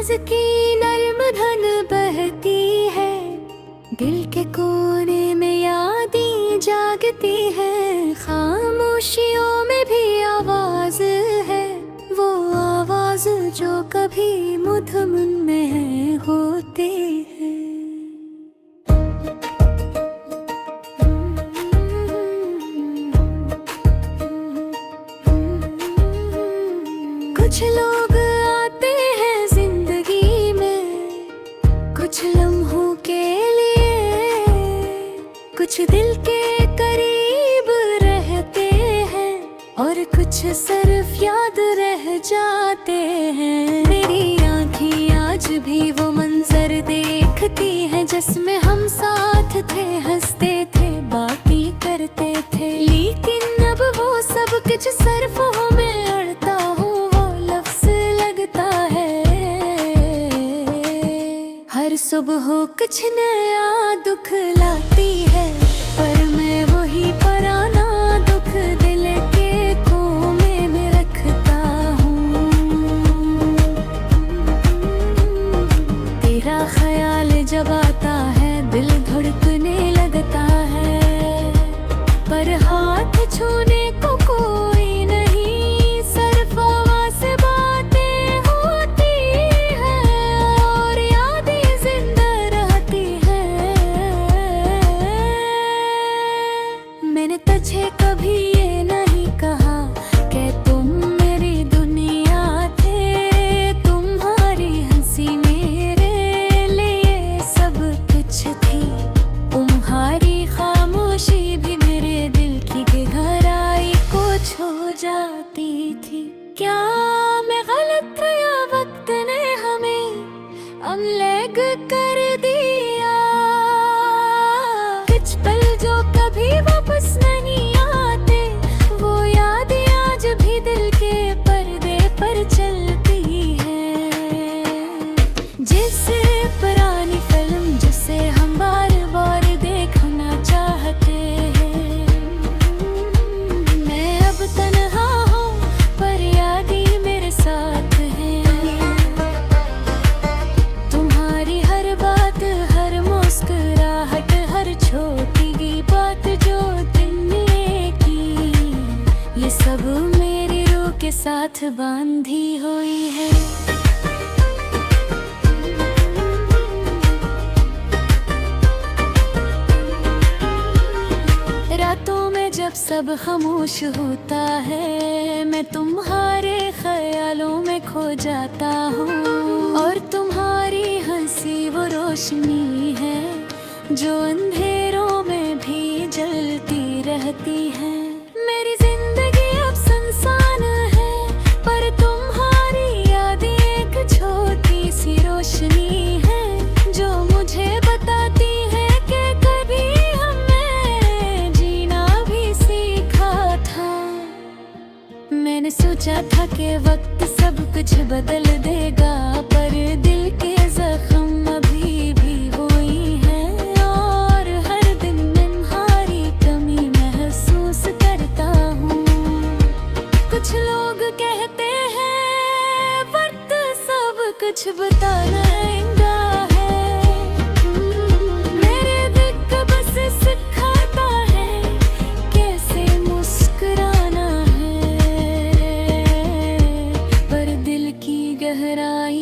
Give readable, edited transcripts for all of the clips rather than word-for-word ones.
आवाज की नर्म धन बहती है, दिल के कोने में यादें जागती है। खामोशियों में भी आवाज है, वो आवाज जो कभी मधुम में होती है। कुछ लोग आते हैं जिंदगी में, कुछ लम्हों के लिए, कुछ दिल के करीब रहते हैं और कुछ सिर्फ याद रह जाते हैं। मेरी आँखें आज भी वो मंजर देखती हैं जिसमें हम साथ थे, हंसते थे, बातें करते थे। लेकिन अब वो सब कुछ सिर्फ हमें अड़ता हो हर सुबह कुछ नया दुख लाती है, पर मैं वही पुराना दुख दिल के कोने में रखता हूँ। तेरा ख्याल जब आता है दिल धड़कने लगता है, पर हाथ छूने को कोई नहीं, सिर्फ आवाज़ से बातें होती है और यादें जिंदा रहती है। मैंने तुझे कभी ये नहीं कहा कि तुम मेरी दुनिया थे, तुम्हारी हंसी मेरे लिए सब कुछ थी, तुम्हारी खामोशी भी मेरे दिल की गहराई को छू जाती थी। क्या मैं गलत था या वक्त ने हमें अलग कर दिया? कुछ पल जो कभी वापस नहीं आते, वो यादें आज भी दिल के पर्दे पर चलती है। जिसे पुरानी फिल्म जिसे हम बार बार देखना चाहते हैं, मैं अब तन्हा हूँ पर यादें मेरे साथ हैं। तुम्हारी हर बात, हर मुस्कुराहट, हर छोटी बात जो तुमने की, ये सब मेरी रूह के साथ बांधी हुई है। रातों में जब सब खामोश होता है, मैं तुम्हारे ख्यालों में खो जाता हूँ, और तुम्हारी हंसी वो रोशनी है जो अंधेरों में भी जलती रहती है। मेरी जिंदगी अब सुनसान है, पर तुम्हारी यादें एक छोटी सी रोशनी है जो मुझे बताती है कि कभी हमें जीना भी सीखा था। मैंने सोचा था कि वक्त सब कुछ बदल देगा, पर दिल के जख्म अभी भी हुई है, और हर दिन तुम्हारी कमी महसूस करता हूँ। कुछ लोग कहते हैं वक्त सब कुछ बताना है, मेरे दिल को बस सिखाता है कैसे मुस्कुराना है, पर दिल की गहराई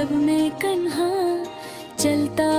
जब मैं कन्हा चलता